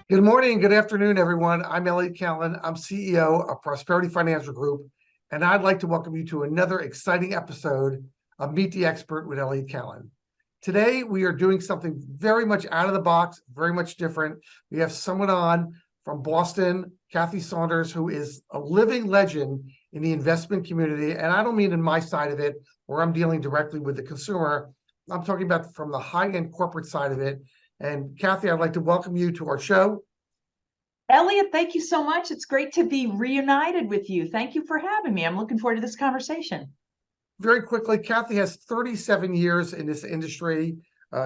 Good morning, good afternoon, everyone. I'm Elliot Kallen. I'm CEO of Prosperity Financial Group, and I'd like to welcome you to another exciting episode of Meet the Expert with Elliot Kallen. Today, we are doing something very much out of the box, very much different. We have someone on from Boston, Cathy Saunders, who is a living legend in the investment community. And I don't mean in my side of it, where I'm dealing directly with the consumer. I'm talking about from the high-end corporate side of it. And Cathy, I'd like to welcome you to our show. Elliot, thank you so much. It's great to be reunited with you. Thank you for having me. I'm looking forward to this conversation. Very quickly, Cathy has 37 years in this industry.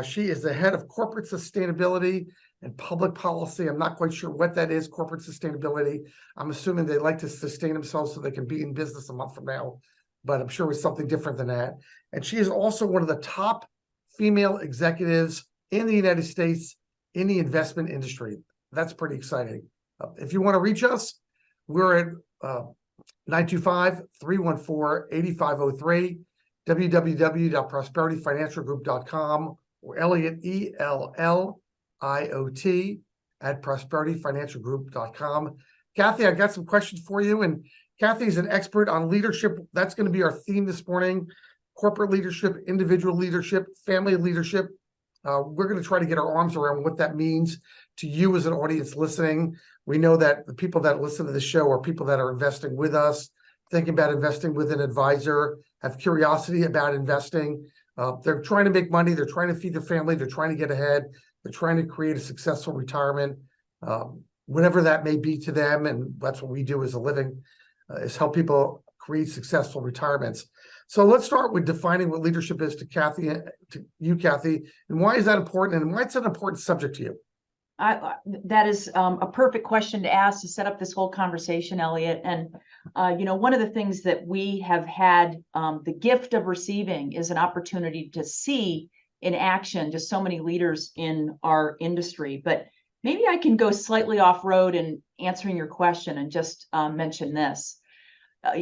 She is the head of corporate sustainability and public policy. I'm not quite sure what that is, corporate sustainability. I'm assuming they like to sustain themselves so they can be in business a month from now, but I'm sure it's something different than that. And she is also one of the top female executives in the United States in the investment industry. That's pretty exciting. If you want to reach us, we're at 925-314-8503, www.prosperityfinancialgroup.com, or Elliot, ELLIOT, at prosperityfinancialgroup.com. Cathy, I've got some questions for you. And Cathy is an expert on leadership. That's going to be our theme this morning: corporate leadership, individual leadership, family leadership. We're going to try to get our arms around what that means to you as an audience listening. We know that the people that listen to the show are people that are investing with us, thinking about investing with an advisor, have curiosity about investing. They're trying to make money. They're trying to feed their family. They're trying to get ahead. They're trying to create a successful retirement, whatever that may be to them. And that's what we do as a living, is help people create successful retirements. So let's start with defining what leadership is to Cathy, to you, Cathy, and why is that important, and why it's an important subject to you? That is a perfect question to ask to set up this whole conversation, Elliot. And, one of the things that we have had the gift of receiving is an opportunity to see in action just so many leaders in our industry. But maybe I can go slightly off road in answering your question and just mention this.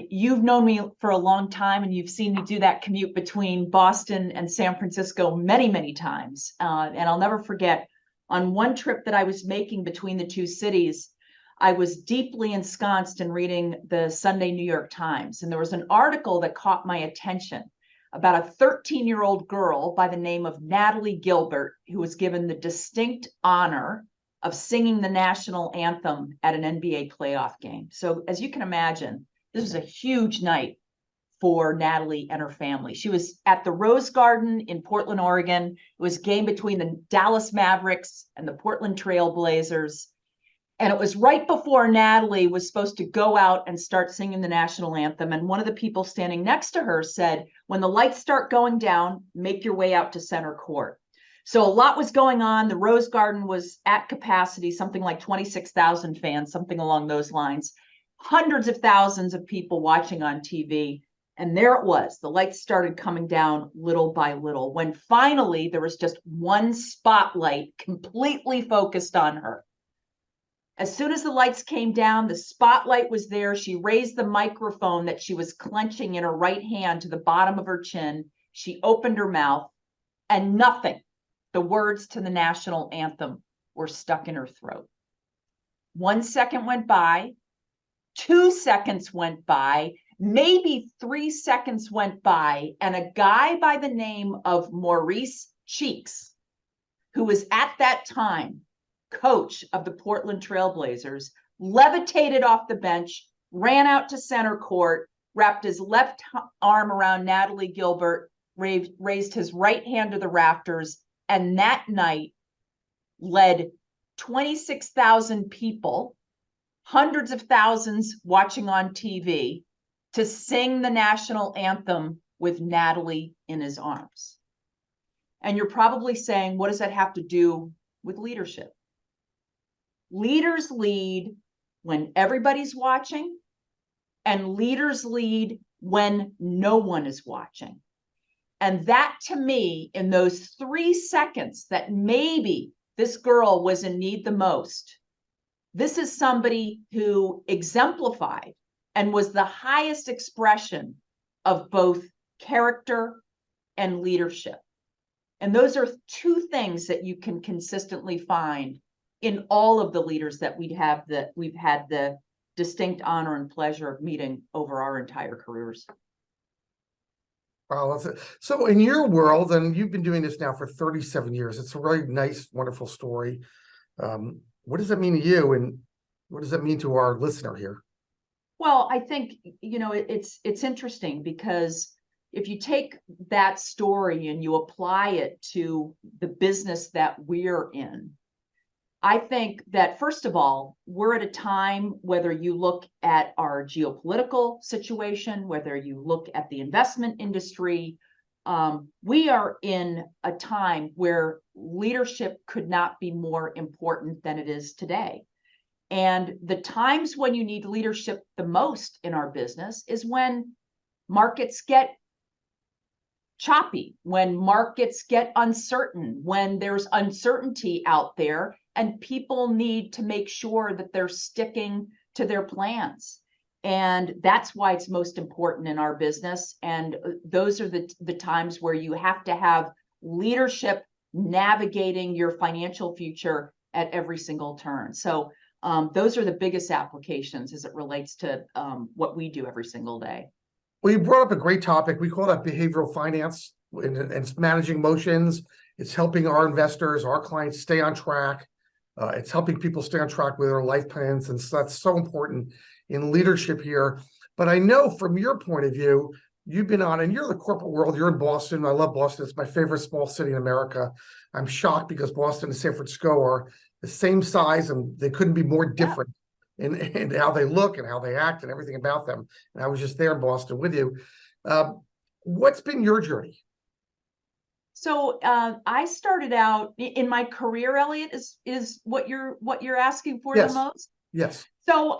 You've known me for a long time, and you've seen me do that commute between Boston and San Francisco many, many times. And I'll never forget, on one trip that I was making between the two cities, I was deeply ensconced in reading the Sunday New York Times. And there was an article that caught my attention about a 13-year-old girl by the name of Natalie Gilbert, who was given the distinct honor of singing the national anthem at an NBA playoff game. So as you can imagine, this was a huge night for Natalie and her family. She was at the Rose Garden in Portland, Oregon. It was a game between the Dallas Mavericks and the Portland Trail Blazers. And it was right before Natalie was supposed to go out and start singing the national anthem. And one of the people standing next to her said, when the lights start going down, make your way out to center court. So a lot was going on. The Rose Garden was at capacity, something like 26,000 fans, something along those lines. Hundreds of thousands of people watching on TV. And there it was. The lights started coming down little by little, when finally there was just one spotlight completely focused on her. As soon as the lights came down, the spotlight was there. She raised the microphone that she was clenching in her right hand to the bottom of her chin. She opened her mouth, and nothing, the words to the national anthem, were stuck in her throat. 1 second went by. 2 seconds went by, maybe 3 seconds went by, and a guy by the name of Maurice Cheeks, who was at that time coach of the Portland Trail Blazers, levitated off the bench, ran out to center court, wrapped his left arm around Natalie Gilbert, raised his right hand to the rafters, and that night led 26,000 people, hundreds of thousands watching on TV, to sing the national anthem with Natalie in his arms. And you're probably saying, what does that have to do with leadership? Leaders lead when everybody's watching, and leaders lead when no one is watching. And that, to me, in those 3 seconds that maybe this girl was in need the most, this is somebody who exemplified and was the highest expression of both character and leadership. And those are two things that you can consistently find in all of the leaders that we've had the distinct honor and pleasure of meeting over our entire careers. Wow, that's it. So in your world, and you've been doing this now for 37 years, it's a really nice, wonderful story. What does that mean to you, and what does that mean to our listener here? Well, I think, it's interesting because if you take that story and you apply it to the business that we're in, I think that, first of all, we're at a time, whether you look at our geopolitical situation, whether you look at the investment industry, we are in a time where leadership could not be more important than it is today. And the times when you need leadership the most in our business is when markets get choppy, when markets get uncertain, when there's uncertainty out there, and people need to make sure that they're sticking to their plans. And that's why it's most important in our business. And those are the times where you have to have leadership navigating your financial future at every single turn. So those are the biggest applications as it relates to what we do every single day. Well, you brought up a great topic. We call that behavioral finance, and it's managing emotions. It's helping our investors, our clients stay on track. It's helping people stay on track with their life plans. And so that's so important in leadership here. But I know from your point of view, you've been on, and you're in the corporate world, you're in Boston. I love Boston. It's my favorite small city in America. I'm shocked because Boston and San Francisco are the same size and they couldn't be more different in how they look and how they act and everything about them. And I was just there in Boston with you. What's been your journey? So I started out in my career, Elliot, is what you're asking for the most? Yes. So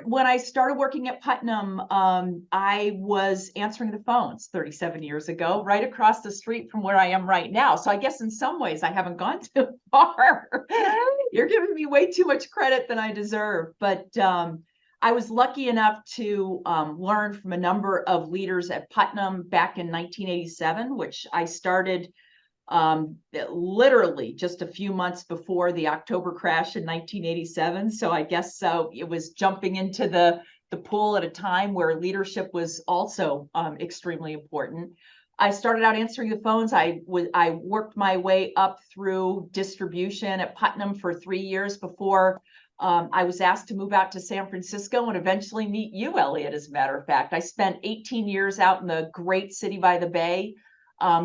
when I started working at Putnam, I was answering the phones 37 years ago, right across the street from where I am right now. So I guess in some ways I haven't gone too far. You're giving me way too much credit than I deserve. But I was lucky enough to learn from a number of leaders at Putnam back in 1987, which I started literally just a few months before the October crash in 1987. So I guess it was jumping into the pool at a time where leadership was also extremely important. I started out answering the phones. I worked my way up through distribution at Putnam for 3 years before I was asked to move out to San Francisco and eventually meet you, Elliot, as a matter of fact. I spent 18 years out in the great city by the bay,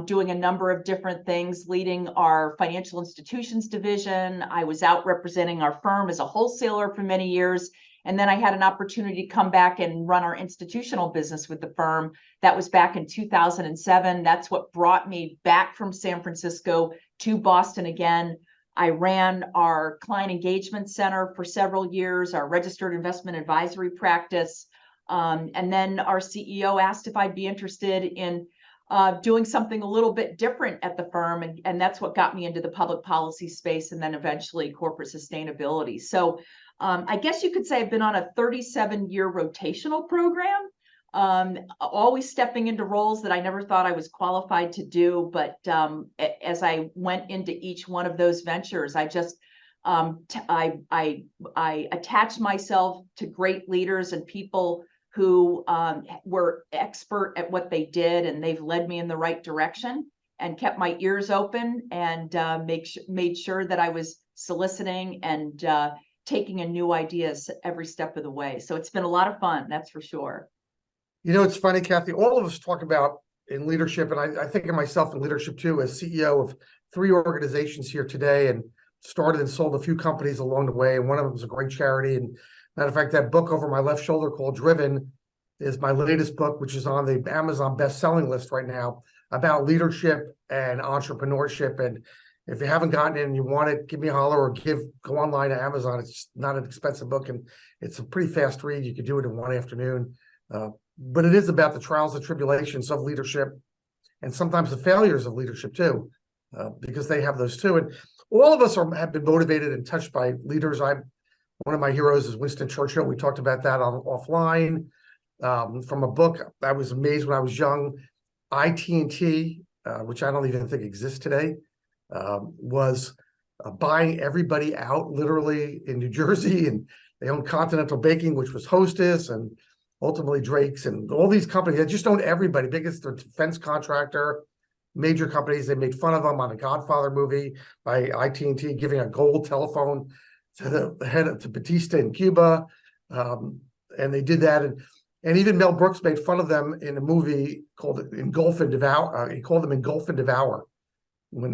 doing a number of different things, leading our financial institutions division. I was out representing our firm as a wholesaler for many years. And then I had an opportunity to come back and run our institutional business with the firm. That was back in 2007. That's what brought me back from San Francisco to Boston again. I ran our client engagement center for several years, our registered investment advisory practice. And then our CEO asked if I'd be interested in doing something a little bit different at the firm. And that's what got me into the public policy space and then eventually corporate sustainability. So I guess you could say I've been on a 37-year rotational program, always stepping into roles that I never thought I was qualified to do. But as I went into each one of those ventures, I just I attached myself to great leaders and people who were expert at what they did, and they've led me in the right direction and kept my ears open and made sure that I was soliciting and taking in new ideas every step of the way. So it's been a lot of fun, that's for sure. You know, it's funny, Cathy, all of us talk about in leadership, and I think of myself in leadership too, as CEO of 3 organizations here today, and started and sold a few companies along the way. And one of them was a great charity. And matter of fact, that book over my left shoulder called Driven is my latest book, which is on the Amazon best-selling list right now, about leadership and entrepreneurship. And if you haven't gotten it and you want it, give me a holler or go online to Amazon. It's not an expensive book, and it's a pretty fast read. You could do it in one afternoon. But it is about the trials and tribulations of leadership, and sometimes the failures of leadership too, because they have those too. And all of us have been motivated and touched by leaders. One of my heroes is Winston Churchill. We talked about that offline. From a book I was amazed when I was young, IT&T, which I don't even think exists today, was buying everybody out literally in New Jersey, and they owned Continental Baking, which was Hostess, and ultimately Drake's, and all these companies. They just owned everybody. Biggest defense contractor, major companies. They made fun of them on a Godfather movie by IT&T, giving a gold telephone to the head to Batista in Cuba, and they did that. And even Mel Brooks made fun of them in a movie called Engulf and Devour. He called them Engulf and Devour when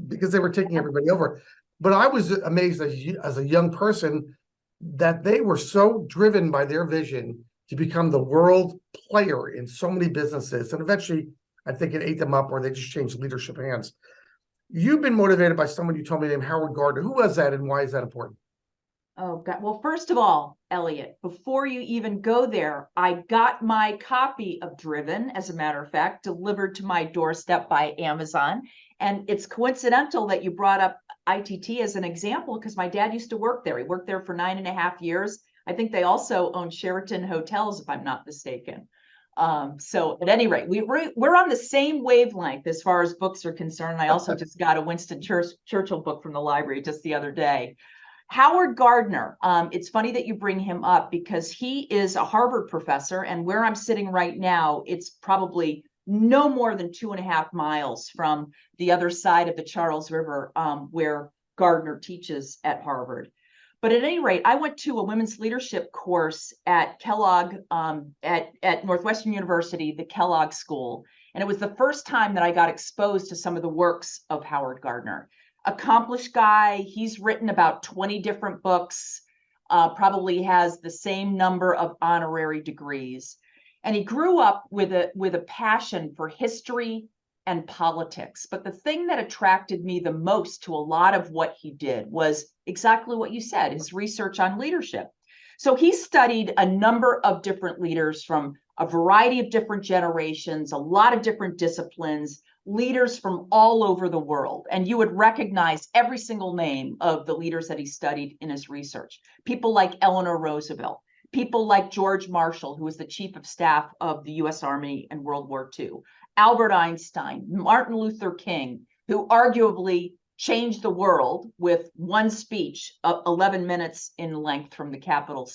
because they were taking everybody over. But I was amazed as a young person that they were so driven by their vision to become the world player in so many businesses. And eventually, I think it ate them up, or they just changed leadership hands. You've been motivated by someone you told me named Howard Gardner. Who was that, and why is that important? Oh, God. Well, first of all, Elliot, before you even go there, I got my copy of Driven, as a matter of fact, delivered to my doorstep by Amazon. And it's coincidental that you brought up ITT as an example, because my dad used to work there. He worked there for 9.5 years. I think they also own Sheraton Hotels, if I'm not mistaken. So at any rate, we're on the same wavelength as far as books are concerned. I also just got a Winston Churchill book from the library just the other day. Howard Gardner, it's funny that you bring him up because he is a Harvard professor, and where I'm sitting right now, it's probably no more than 2.5 miles from the other side of the Charles River, where Gardner teaches at Harvard. But at any rate, I went to a women's leadership course at Kellogg, at Northwestern University, the Kellogg School. And it was the first time that I got exposed to some of the works of Howard Gardner. Accomplished guy. He's written about 20 different books, probably has the same number of honorary degrees. And he grew up with a passion for history and politics. But the thing that attracted me the most to a lot of what he did was exactly what you said, his research on leadership. So he studied a number of different leaders from a variety of different generations, a lot of different disciplines, leaders from all over the world. And you would recognize every single name of the leaders that he studied in his research. People like Eleanor Roosevelt, people like George Marshall, who was the chief of staff of the US Army in World War II, Albert Einstein, Martin Luther King, who arguably changed the world with one speech of 11 minutes in length from the Capitol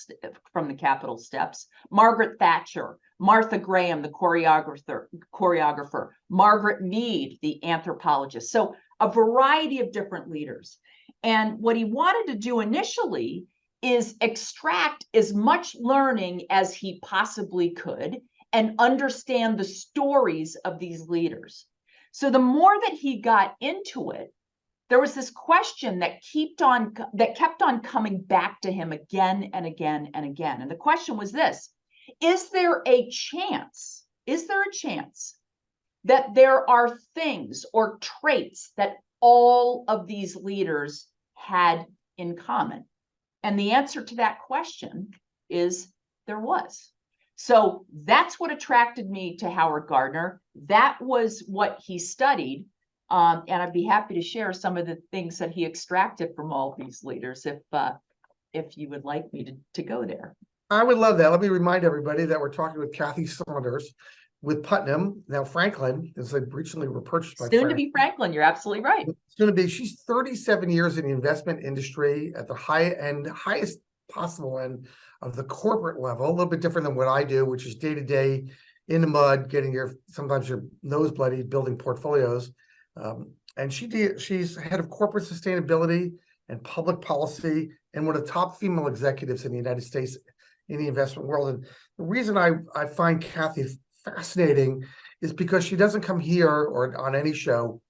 steps, Margaret Thatcher, Martha Graham, the choreographer, Margaret Mead, the anthropologist. So a variety of different leaders. And what he wanted to do initially is extract as much learning as he possibly could and understand the stories of these leaders. So the more that he got into it, there was this question that kept on coming back to him again and again and again. And the question was this: is there a chance that there are things or traits that all of these leaders had in common? And the answer to that question is there was. So that's what attracted me to Howard Gardner. That was what he studied. And I'd be happy to share some of the things that he extracted from all these leaders if you would like me to go there. I would love that. Let me remind everybody that we're talking with Cathy Saunders with Putnam. Now Franklin is recently repurchased by Soon to be Franklin. You're absolutely right. Soon to be. She's 37 years in the investment industry at the highest possible end of the corporate level. A little bit different than what I do, which is day to day in the mud, getting sometimes your nose bloody, building portfolios. And she's head of corporate sustainability and public policy, and one of the top female executives in the United States in the investment world. And the reason I find Cathy fascinating is because she doesn't come here or on any show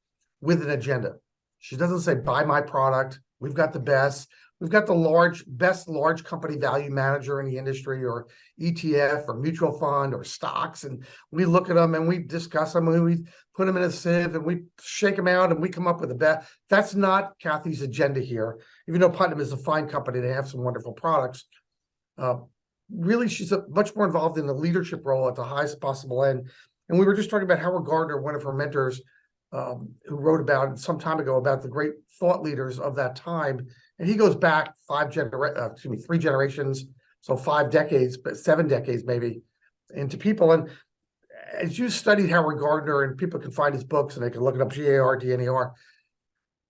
with an agenda. She doesn't say, buy my product. We've got the best. We've got the best large company value manager in the industry, or ETF or mutual fund or stocks. And we look at them and we discuss them and we put them in a sieve and we shake them out and we come up with the best. That's not Cathy's agenda here. Even though Putnam is a fine company, they have some wonderful products. Really, she's much more involved in the leadership role at the highest possible end. And we were just talking about Howard Gardner, one of her mentors, who wrote about some time ago about the great thought leaders of that time. And he goes back 3 generations, so 5 decades, but 7 decades maybe, into people. And as you studied Howard Gardner, and people can find his books and they can look it up, Gardner,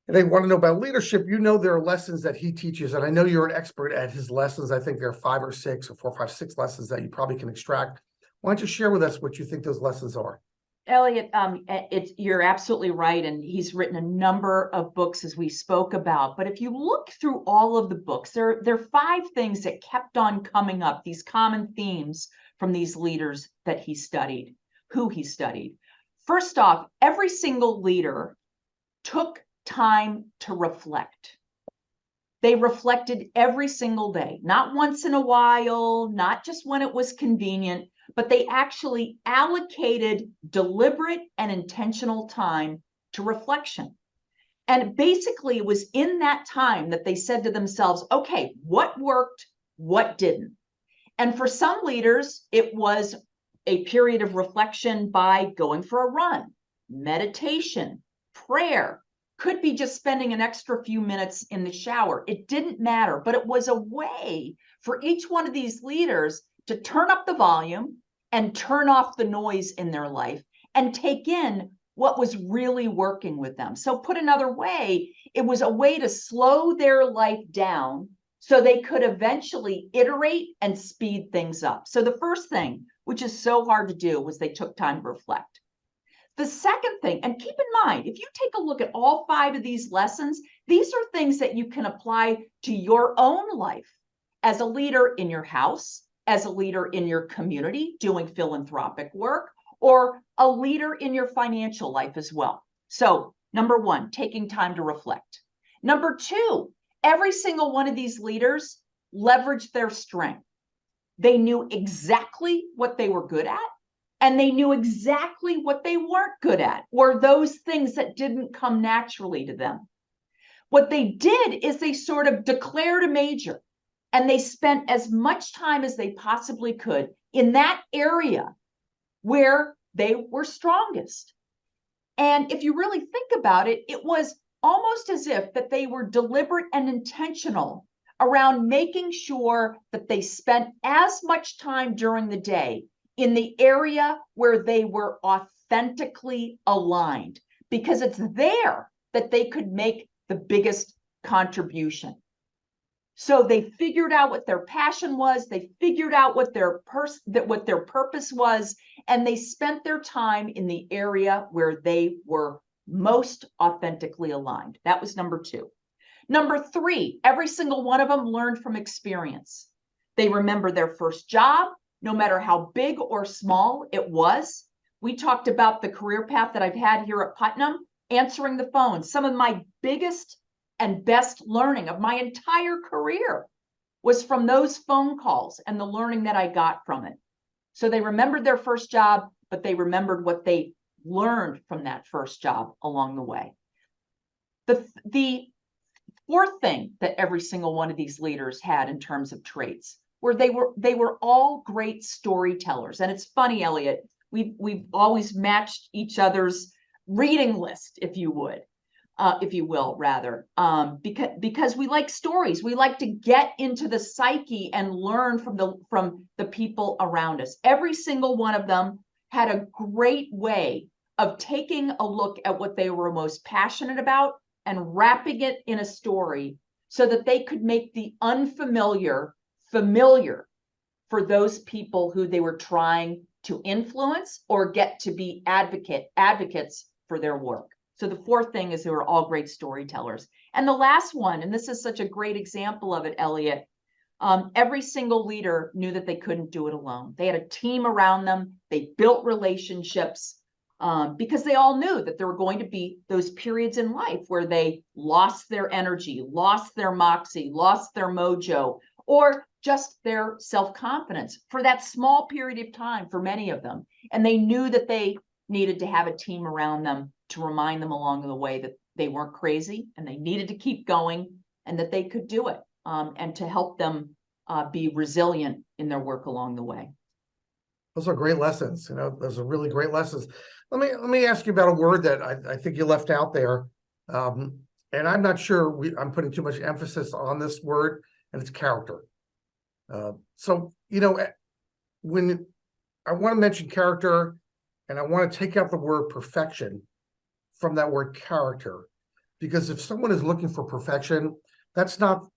and they want to know about leadership, you know, there are lessons that he teaches, and I know you're an expert at his lessons. I think there are 5 or 6 or 4, 5, 6 lessons that you probably can extract. Why don't you share with us what you think those lessons are? Elliot, you're absolutely right, and he's written a number of books as we spoke about. But if you look through all of the books, there are 5 things that kept on coming up, these common themes from these leaders that he studied, who he studied. First off, every single leader took time to reflect. They reflected every single day, not once in a while, not just when it was convenient, but they actually allocated deliberate and intentional time to reflection. And basically, it was in that time that they said to themselves, okay, what worked, what didn't? And for some leaders, it was a period of reflection by going for a run, meditation, prayer, could be just spending an extra few minutes in the shower. It didn't matter, but it was a way for each one of these leaders to turn up the volume and turn off the noise in their life and take in what was really working with them. So put another way, it was a way to slow their life down so they could eventually iterate and speed things up. So the first thing, which is so hard to do, was they took time to reflect. The second thing, and keep in mind, if you take a look at all 5 of these lessons, these are things that you can apply to your own life as a leader in your house, as a leader in your community doing philanthropic work, or a leader in your financial life as well. So, number 1, taking time to reflect. Number 2, every single one of these leaders leveraged their strength. They knew exactly what they were good at, and they knew exactly what they weren't good at, or those things that didn't come naturally to them. What they did is they sort of declared a major, and they spent as much time as they possibly could in that area where they were strongest. And if you really think about it, it was almost as if that they were deliberate and intentional around making sure that they spent as much time during the day in the area where they were authentically aligned, because it's there that they could make the biggest contribution. So they figured out what their passion was, they figured out what their purpose was, and they spent their time in the area where they were most authentically aligned. That was number 2. Number 3, every single one of them learned from experience. They remember their first job, no matter how big or small it was. We talked about the career path that I've had here at Putnam, answering the phone. Some of my biggest and best learning of my entire career was from those phone calls and the learning that I got from it. So they remembered their first job, but they remembered what they learned from that first job along the way. The 4th thing that every single one of these leaders had in terms of traits where they were all great storytellers. And it's funny, Elliot, we've always matched each other's reading list, if you will, rather, because we like stories. We like to get into the psyche and learn from the people around us. Every single one of them had a great way of taking a look at what they were most passionate about and wrapping it in a story so that they could make the unfamiliar familiar for those people who they were trying to influence or get to be advocates for their work. So the 4th thing is they were all great storytellers. And the last one, and this is such a great example of it, Elliot, every single leader knew that they couldn't do it alone. They had a team around them. They built relationships because they all knew that there were going to be those periods in life where they lost their energy, lost their moxie, lost their mojo, or just their self-confidence for that small period of time for many of them. And they knew that they needed to have a team around them to remind them along the way that they weren't crazy and they needed to keep going and that they could do it, and to help them be resilient in their work along the way. Those are great lessons. You know, those are really great lessons. Let me ask you about a word that I think you left out there. And I'm not sure I'm putting too much emphasis on this word, and it's character. So, you know, when I want to mention character and I want to take out the word perfection from that word character, because if someone is looking for perfection, that's not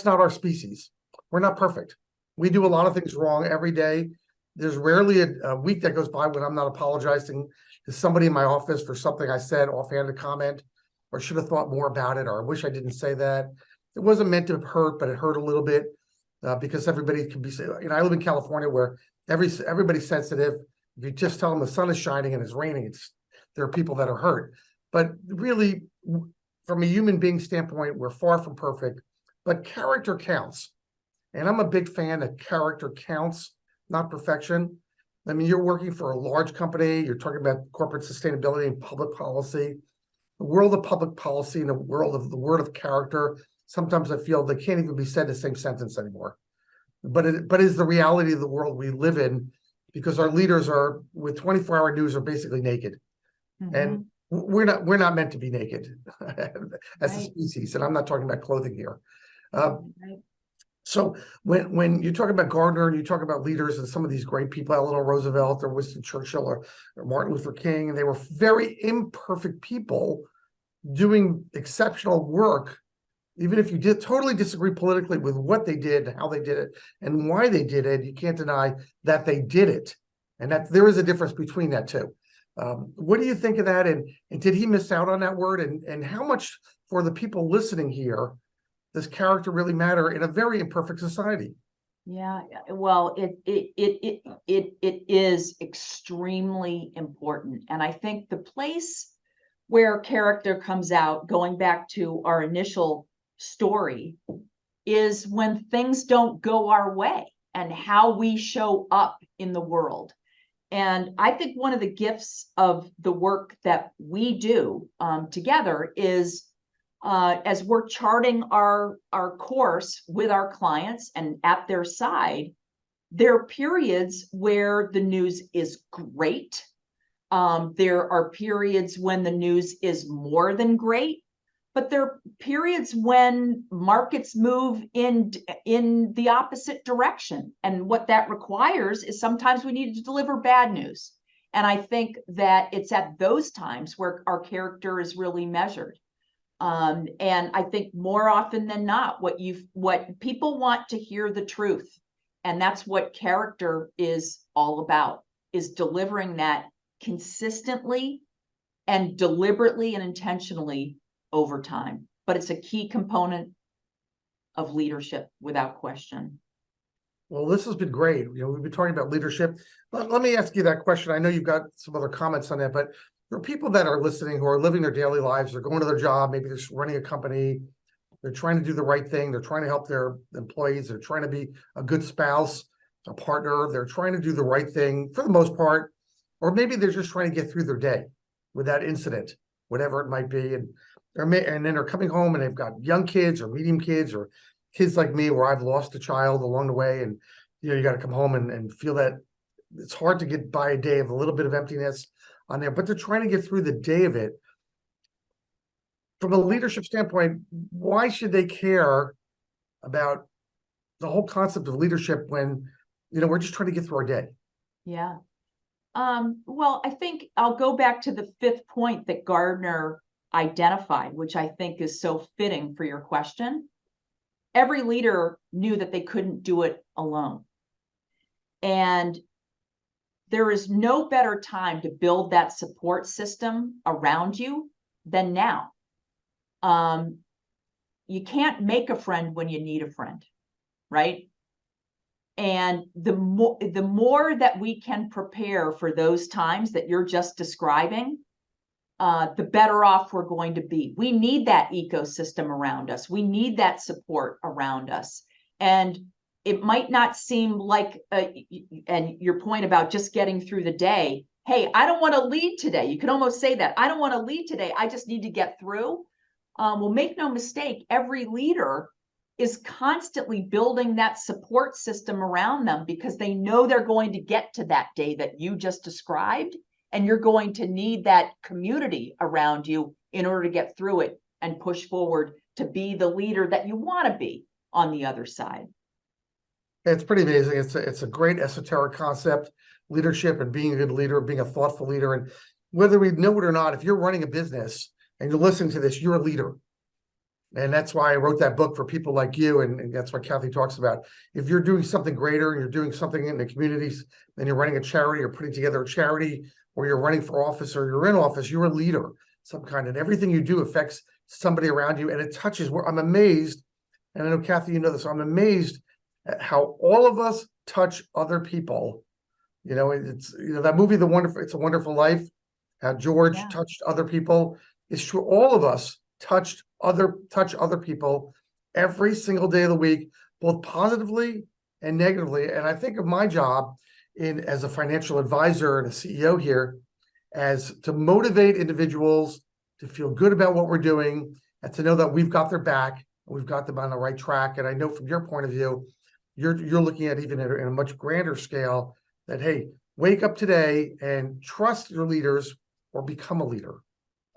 our species. We're not perfect. We do a lot of things wrong every day. There's rarely a week that goes by when I'm not apologizing to somebody in my office for something I said, offhanded comment, or should have thought more about it, or I wish I didn't say that. It wasn't meant to hurt, but it hurt a little bit because everybody can be. I live in California where everybody's sensitive. If you just tell them the sun is shining and it's raining, there are people that are hurt. But really, from a human being standpoint, we're far from perfect, but character counts. And I'm a big fan that character counts, not perfection. I mean, you're working for a large company, you're talking about corporate sustainability and public policy. The world of public policy and the world of the word of character, sometimes I feel they can't even be said in the same sentence anymore. But it is the reality of the world we live in, because our leaders are, with 24-hour news, are basically naked. And we're not meant to be naked as a species. And I'm not talking about clothing here. So when you talk about Gardner and you talk about leaders and some of these great people, Eleanor Roosevelt or Winston Churchill or Martin Luther King, and they were very imperfect people doing exceptional work, even if you did totally disagree politically with what they did, how they did it, and why they did it, you can't deny that they did it. And that there is a difference between that too. What do you think of that? And did he miss out on that word? And how much, for the people listening here, does character really matter in a very imperfect society? Yeah, well, it is extremely important. And I think the place where character comes out, going back to our initial story, is when things don't go our way and how we show up in the world. And I think one of the gifts of the work that we do together is, as we're charting our course with our clients and at their side, there are periods where the news is great. There are periods when the news is more than great, but there are periods when markets move in the opposite direction. And what that requires is sometimes we need to deliver bad news. And I think that it's at those times where our character is really measured. And I think more often than not, what people want to hear the truth. And that's what character is all about, is delivering that consistently and deliberately and intentionally over time. But it's a key component of leadership without question. Well, this has been great. We've been talking about leadership. Let me ask you that question. I know you've got some other comments on that, but there are people that are listening who are living their daily lives. They're going to their job. Maybe they're running a company. They're trying to do the right thing. They're trying to help their employees. They're trying to be a good spouse, a partner. They're trying to do the right thing for the most part. Or maybe they're just trying to get through their day with that incident, whatever it might be. And then they're coming home and they've got young kids or medium kids or kids like me where I've lost a child along the way. And, you got to come home and feel that it's hard to get by a day of a little bit of emptiness on there, but they're trying to get through the day of it. From a leadership standpoint, why should they care about the whole concept of leadership when, we're just trying to get through our day? Yeah. Well, I think I'll go back to the fifth point that Gardner identified, which I think is so fitting for your question. Every leader knew that they couldn't do it alone. And there is no better time to build that support system around you than now. You can't make a friend when you need a friend, right? And the more that we can prepare for those times that you're just describing, the better off we're going to be. We need that ecosystem around us. We need that support around us. And it might not seem like, and your point about just getting through the day, hey, I don't want to lead today. You can almost say that. I don't want to lead today. I just need to get through. Well, make no mistake, every leader is constantly building that support system around them because they know they're going to get to that day that you just described. And you're going to need that community around you in order to get through it and push forward to be the leader that you want to be on the other side. It's pretty amazing. It's a great esoteric concept, leadership and being a good leader, being a thoughtful leader. And whether we know it or not, if you're running a business, and you're listening to this, you're a leader. And that's why I wrote that book for people like you. And that's what Cathy talks about. If you're doing something greater and you're doing something in the communities, and you're running a charity or putting together a charity, or you're running for office or you're in office, you're a leader, some kind. And everything you do affects somebody around you. And it touches where I'm amazed. And I know, Cathy, you know this. I'm amazed at how all of us touch other people. You know, it's, you know, that movie, It's a Wonderful Life, how George touched other people. It's true. All of us touch other people every single day of the week, both positively and negatively. And I think of my job as a financial advisor and a CEO here as to motivate individuals to feel good about what we're doing and to know that we've got their back and we've got them on the right track. And I know from your point of view, you're looking at even in a much grander scale that, hey, wake up today and trust your leaders or become a leader.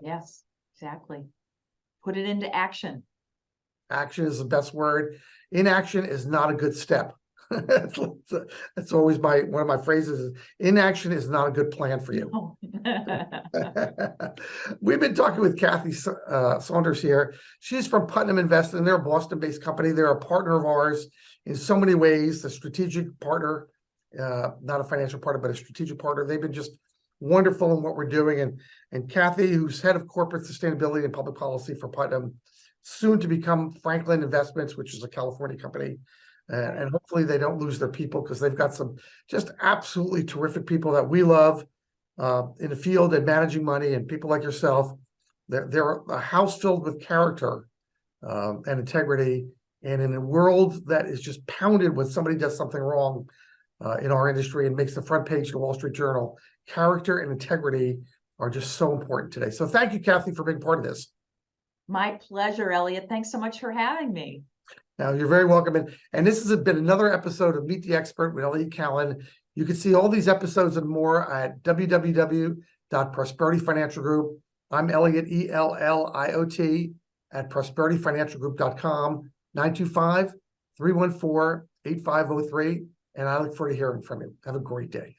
Yes, exactly. Put it into action. Action is the best word. Inaction is not a good step. That's always one of my phrases. Inaction is not a good plan for you. Oh. We've been talking with Cathy Saunders here. She's from Putnam Investments. They're a Boston-based company. They're a partner of ours in so many ways. A strategic partner, not a financial partner, but a strategic partner. They've been just wonderful in what we're doing. And Cathy, who's head of corporate sustainability and public policy for Putnam, soon to become Franklin Investments, which is a California company. And hopefully they don't lose their people, because they've got some just absolutely terrific people that we love in the field and managing money, and people like yourself. They're a house filled with character and integrity. And in a world that is just pounded when somebody does something wrong in our industry and makes the front page of the Wall Street Journal, character and integrity are just so important today. So thank you, Cathy, for being part of this. My pleasure, Elliot. Thanks so much for having me. Now, you're very welcome. And this has been another episode of Meet the Expert with Elliot Kallen. You can see all these episodes and more at www.Prosperity Financial Group. I'm Elliot, ELLIOT, at prosperityfinancialgroup.com, 925-314-8503. And I look forward to hearing from you. Have a great day.